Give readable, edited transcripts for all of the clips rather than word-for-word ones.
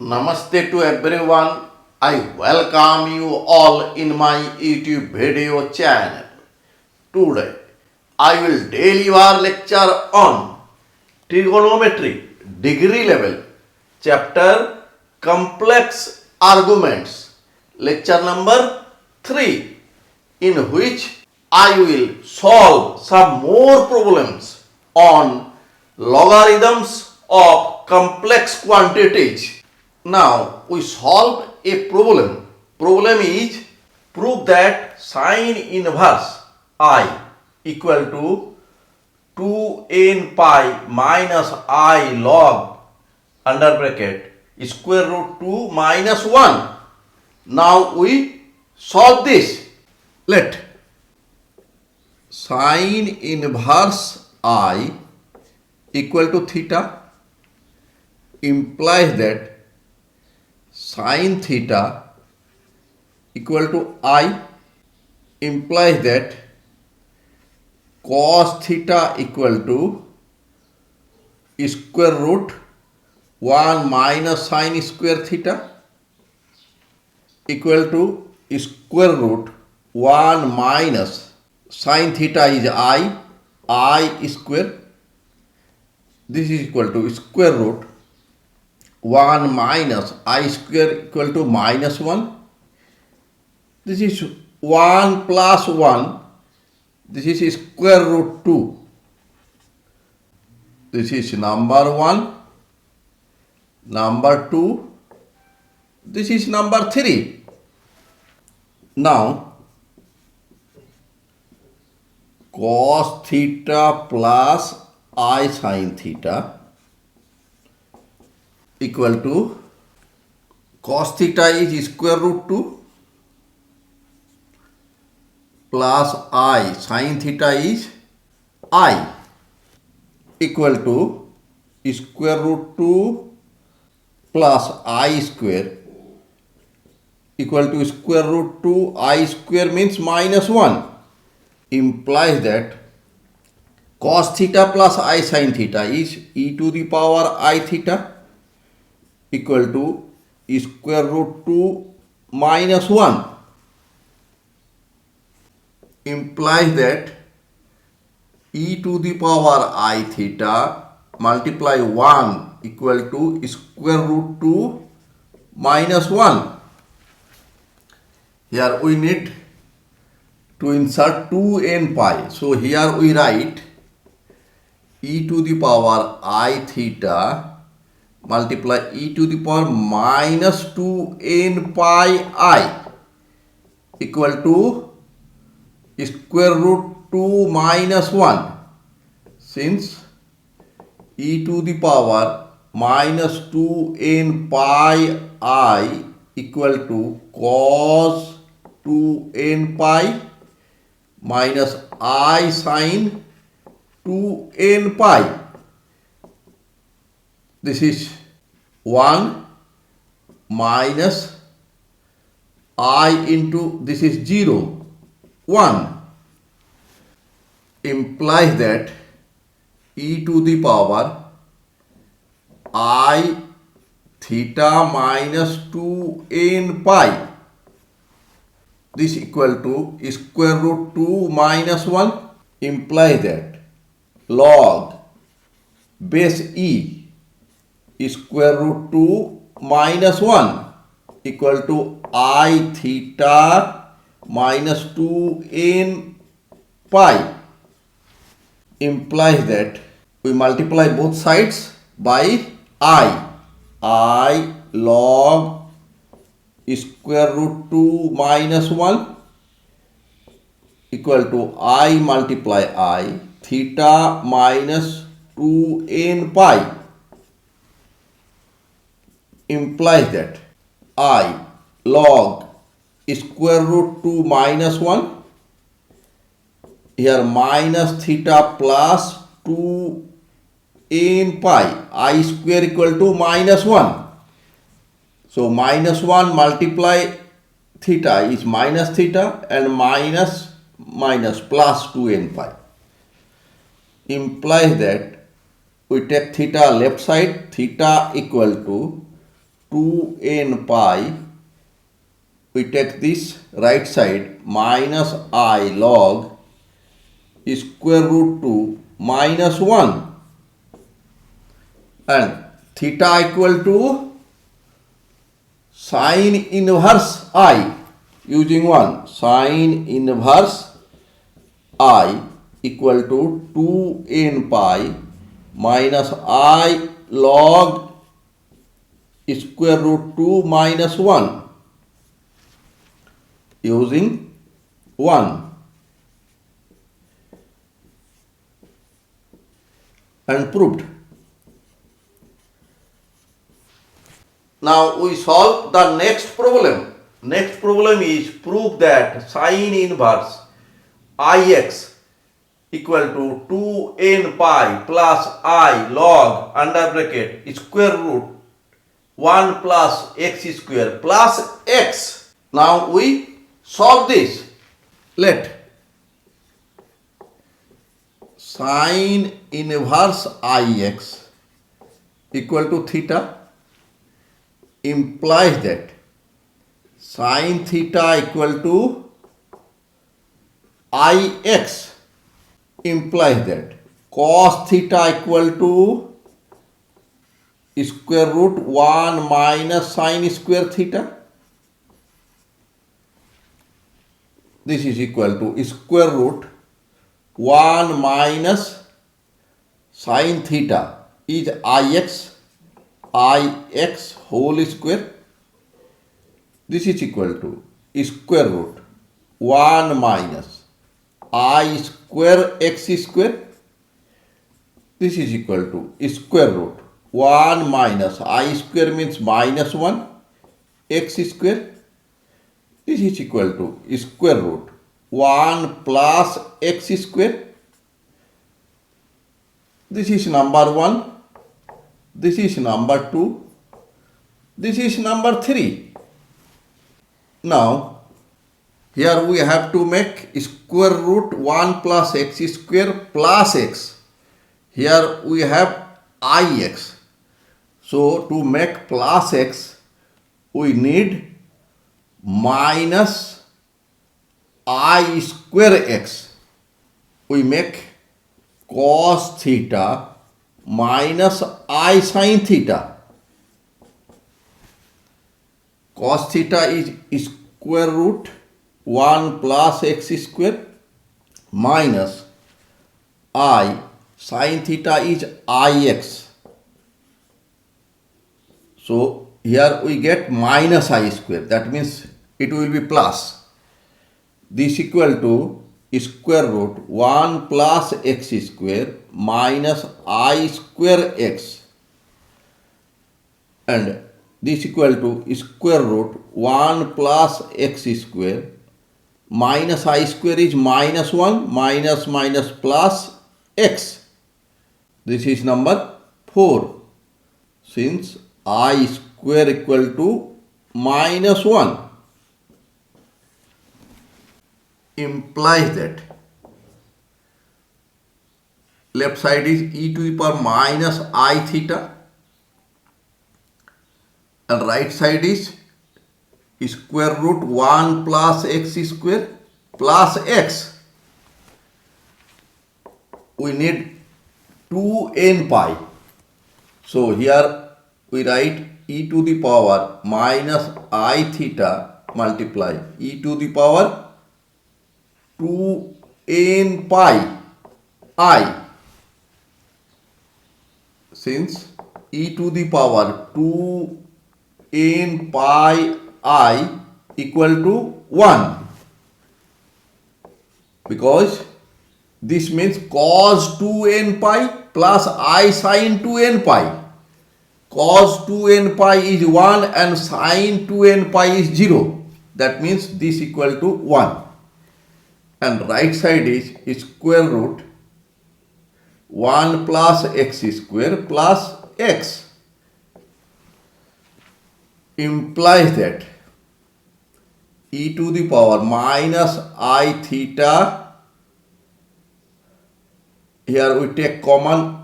Namaste to everyone. I welcome you all in my YouTube video channel. Today I will deliver lecture on trigonometry degree level chapter complex arguments lecture number 3, in which I will solve some more problems on logarithms of complex quantities. Now we solve a problem. Problem is, prove that sine inverse I equal to 2n pi minus I log under bracket square root 2 minus 1. Now we solve this. Let sine inverse I equal to theta implies that sin theta equal to I implies that cos theta equal to square root 1 minus sin square theta equal to square root 1 minus sin theta is I square. This is equal to square root 1 minus I square equal to minus 1. This is 1 plus 1. This is square root 2. This is number 1. Number 2. This is number 3. Now, cos theta plus I sin theta equal to cos theta is square root 2 plus I sin theta is I equal to square root 2 plus I square equal to square root 2 I square means minus 1, implies that cos theta plus I sin theta is e to the power I theta equal to square root 2 minus 1, implies that e to the power I theta multiply 1 equal to square root 2 minus 1. Here we need to insert 2n pi. So here we write e to the power I theta multiply e to the power minus 2n pi I equal to square root 2 minus 1. Since e to the power minus 2n pi I equal to cos 2n pi minus I sin 2n pi. This is 1 minus I into this is 0, 1, implies that e to the power I theta minus 2n pi, this equal to square root 2 minus 1, implies that log base e square root 2 minus 1 equal to I theta minus 2n pi, implies that we multiply both sides by I log square root 2 minus 1 equal to I multiply I theta minus 2n pi, implies that I log square root 2 minus 1, here minus theta plus 2n pi, I square equal to minus 1. So minus 1 multiply theta is minus theta and minus plus 2n pi, implies that we take theta left side, theta equal to 2n pi, we take this right side minus I log square root 2 minus 1, and theta equal to sine inverse I using 1, sine inverse I equal to 2n pi minus I log square root 2 minus 1 using 1, and proved. Now we solve the next problem. Next problem is prove that sine inverse Ix equal to 2n pi plus I log under bracket square root 1 plus x square plus x. Now we solve this. Let sine inverse Ix equal to theta implies that sine theta equal to Ix implies that cos theta equal to square root 1 minus sine square theta. This is equal to square root 1 minus sine theta is Ix whole square. This is equal to square root 1 minus I square x square. This is equal to square root 1 minus I square means minus 1 x square. This is equal to square root 1 plus x square. This is number 1. This is number 2. This is number 3. Now, here we have to make square root 1 plus x square plus x. Here we have Ix. So, to make plus x, we need minus I square x. We make cos theta minus I sin theta. Cos theta is square root 1 plus x square minus I sin theta is Ix. So here we get minus I square, that means it will be plus. This equal to square root 1 plus x square minus I square x, and this equal to square root 1 plus x square minus I square is minus 1 minus minus plus x. This is number 4. Since I square equal to minus 1 implies that left side is e to the power minus I theta and right side is square root 1 plus x square plus x. We need 2n pi. So here we write e to the power minus I theta multiply e to the power 2n pi I. Since e to the power 2n pi I equal to 1, because this means cos 2n pi plus I sin 2n pi. Cos 2n pi is 1 and sin 2n pi is 0. That means this equal to 1. And right side is square root 1 plus x square plus x. Implies that e to the power minus I theta, here we take common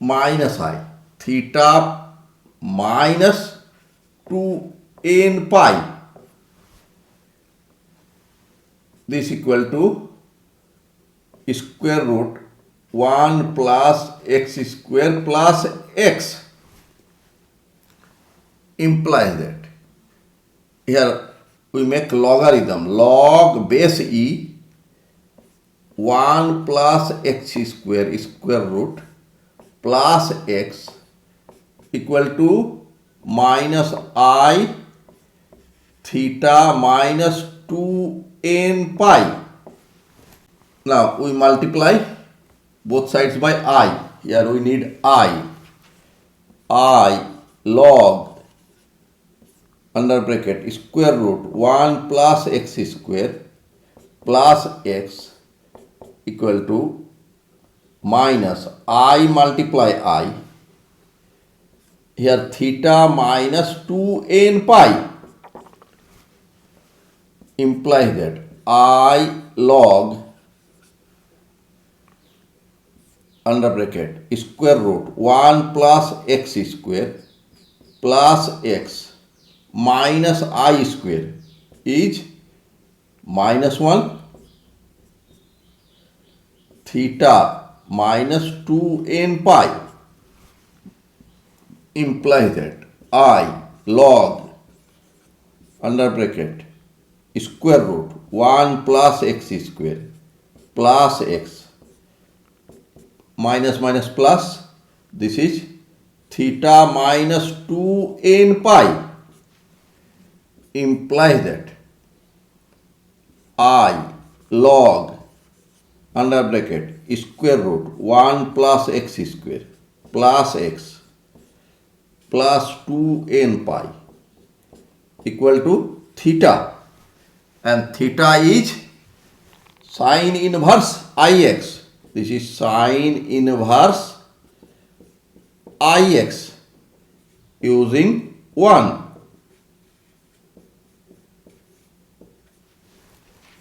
minus I, theta minus 2n pi. This equal to square root 1 plus x square plus x. Implies that here we make logarithm log base e 1 plus x square root plus x equal to minus I theta minus 2n pi. Now we multiply both sides by I. Here we need I log under bracket square root 1 plus x square plus x equal to minus I multiply I. Here theta minus 2n pi implies that I log under bracket square root 1 plus x square plus x minus I square is minus 1 theta minus 2n pi implies that I log under bracket square root 1 plus x square plus x minus minus plus, this is theta minus 2n pi implies that I log under bracket square root 1 plus x square plus x plus 2n pi equal to theta, and theta is sine inverse Ix. This is sine inverse Ix using 1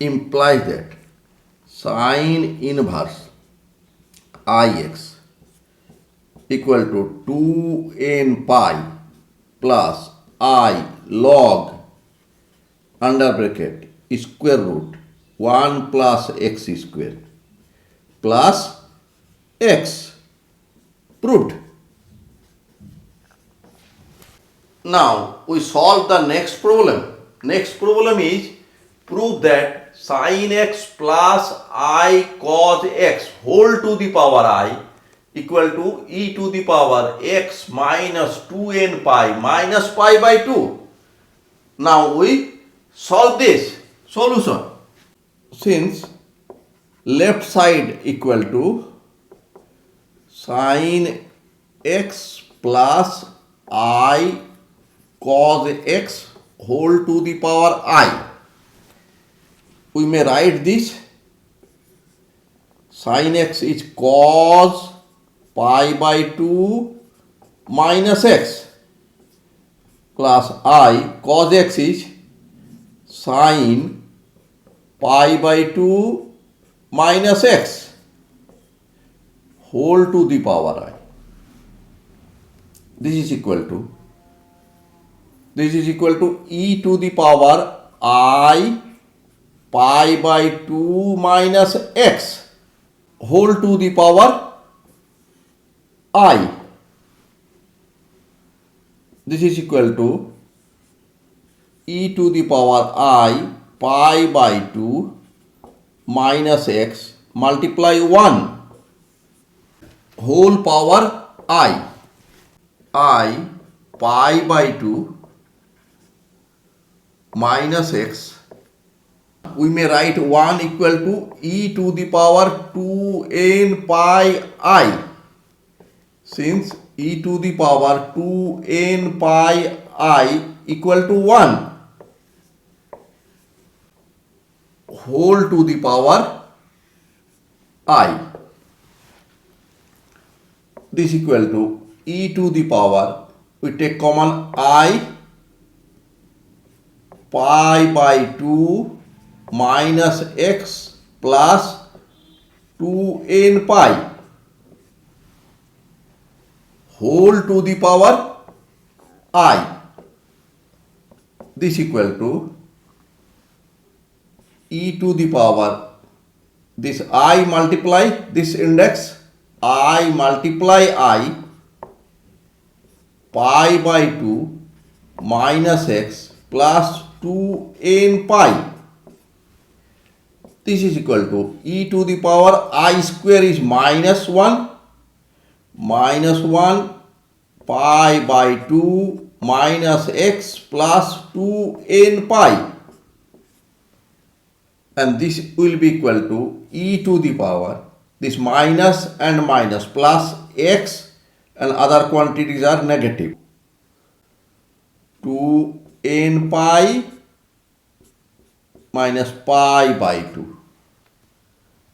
implies that sine inverse Ix equal to 2n pi plus I log under bracket square root 1 plus x square plus x. Proved. Now we solve the next problem. Next problem is prove that sin x plus I cos x whole to the power I equal to e to the power x minus 2n pi minus pi by 2. Now we solve this. Solution. Since left side equal to sin x plus I cos x whole to the power I, we may write this sin x is cos pi by 2 minus x plus I cos x is sin pi by 2 minus x whole to the power I. This is equal to e to the power I pi by 2 minus x whole to the power I. This is equal to e to the power I pi by 2 minus x multiply 1 whole power I pi by 2 minus x. We may write 1 equal to e to the power 2n pi I, since e to the power 2n pi I equal to 1 whole to the power I. This equal to e to the power, we take common I pi by 2 minus x plus 2n pi whole to the power I. This equal to e to the power, this I multiply this index, I multiply I, pi by 2 minus x plus 2n pi. This is equal to e to the power I square is minus 1 pi by 2 minus x plus 2n pi, and this will be equal to e to the power, this minus and minus plus x and other quantities are negative, 2n pi minus pi by 2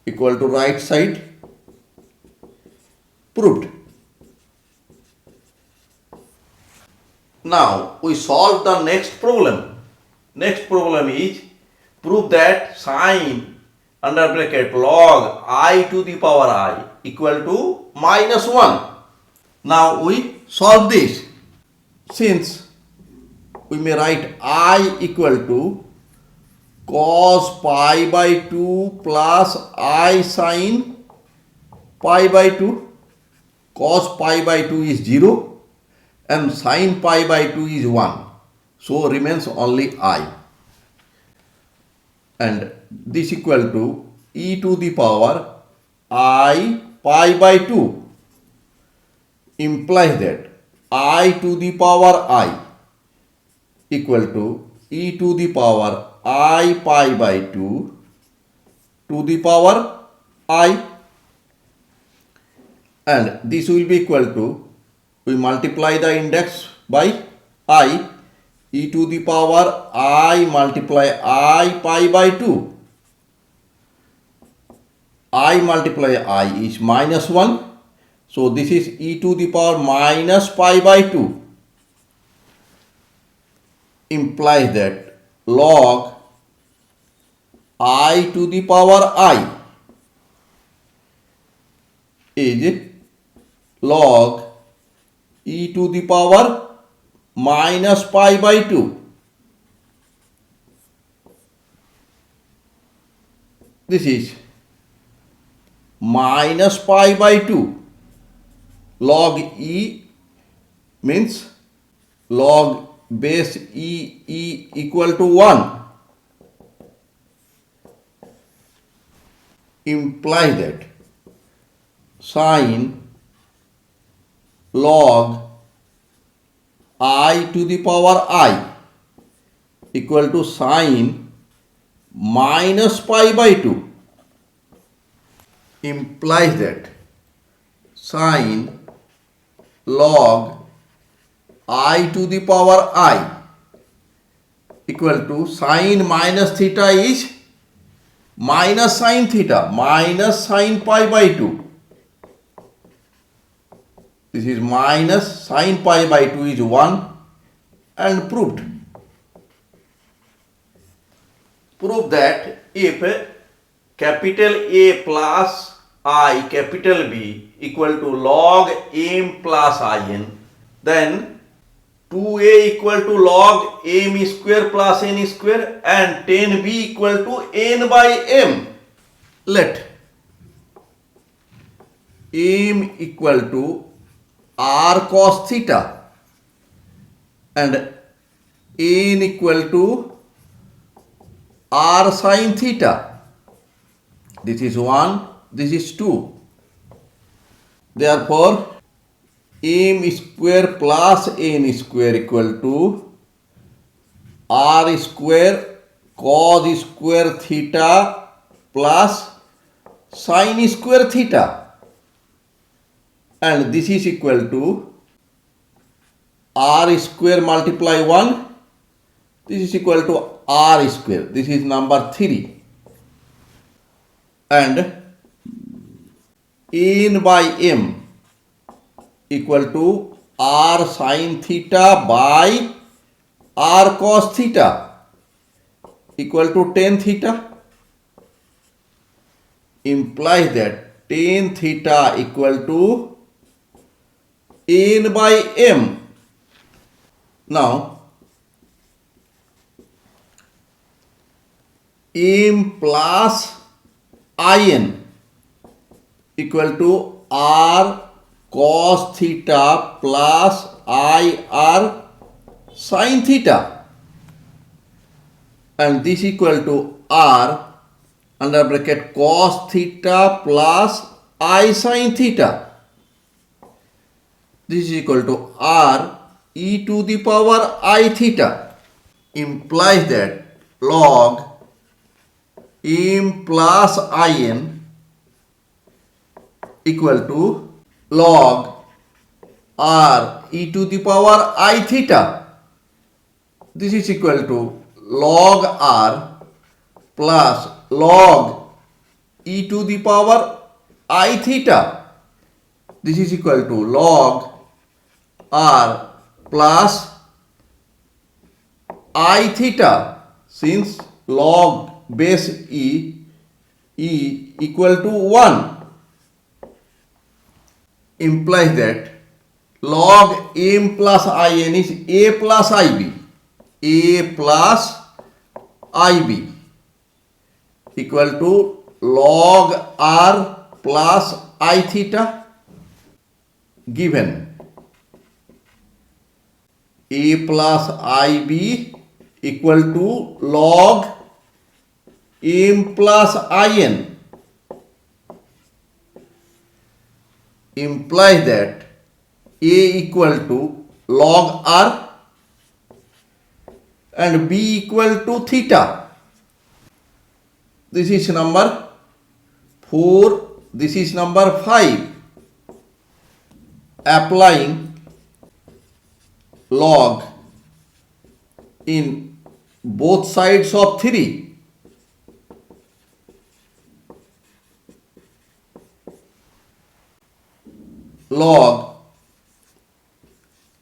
equal to right side. Proved. Now we solve the next problem. Next problem is prove that sine under bracket log I to the power I equal to minus 1. Now we solve this. Since we may write I equal to cos pi by 2 plus I sine pi by 2. Cos pi by 2 is 0 and sine pi by 2 is 1. So remains only I. And this equal to e to the power I pi by 2 implies that I to the power I equal to e to the power I pi by 2 to the power I, and this will be equal to, we multiply the index by I, e to the power I multiply I pi by 2. I multiply I is minus 1. So this is e to the power minus pi by 2. Implies that log I to the power I is log e to the power minus pi by 2. This is minus pi by 2. Log e means log base e equal to 1. Implies that sine log I to the power I equal to sine minus pi by 2. Implies that sine log I to the power I equal to sine minus theta is minus sine theta minus sine pi by 2. This is minus sine pi by 2 is 1, and proved. Prove that if capital A plus I capital B equal to log m plus in, then 2a equal to log m square plus n square and 10b equal to n by m. Let m equal to r cos theta and n equal to r sin theta. This is 1, this is 2. Therefore, m square plus n square equal to r square cos square theta plus sin square theta, and this is equal to r square multiply 1. This is equal to r square. This is number 3. And n by m equal to r sin theta by r cos theta equal to tan theta. Implies that tan theta equal to n by m. Now m plus in equal to r cos theta plus ir sin theta, and this equal to r under bracket cos theta plus I sin theta. This is equal to r e to the power I theta, implies that log m plus in equal to log r e to the power I theta. This is equal to log r plus log e to the power I theta. This is equal to log r plus I theta, since log base e equal to 1, implies that log m plus in is a plus ib. A plus ib equal to log r plus I theta, given a plus ib equal to log m plus in, implies that a equal to log r and b equal to theta. This is number 4. This is number 5. Applying log in both sides of 3. Log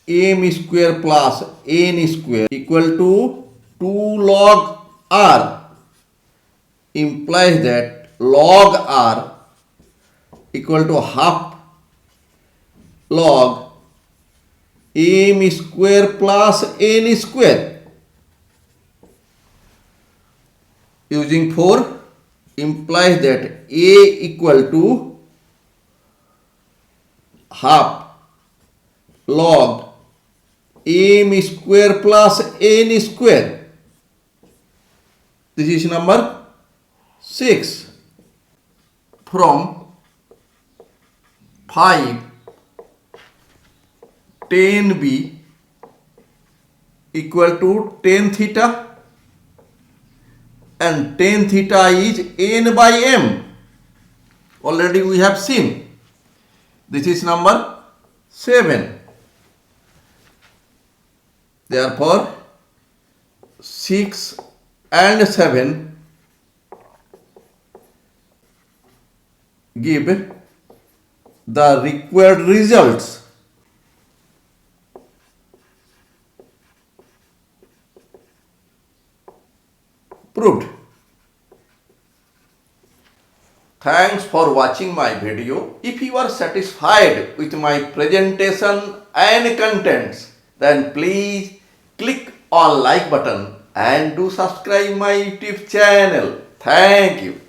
m square plus n square equal to 2 log r, implies that log r equal to half log m square plus n square. Using 4 implies that a equal to half log m square plus n square. This is number 6. From 5, tan b equal to tan theta, and tan theta is n by m. Already we have seen. This is number 7. Therefore 6 and 7 give the required results. Proved. Thanks for watching my video. If you are satisfied with my presentation and contents, then please click on like button and do subscribe my YouTube channel. Thank you.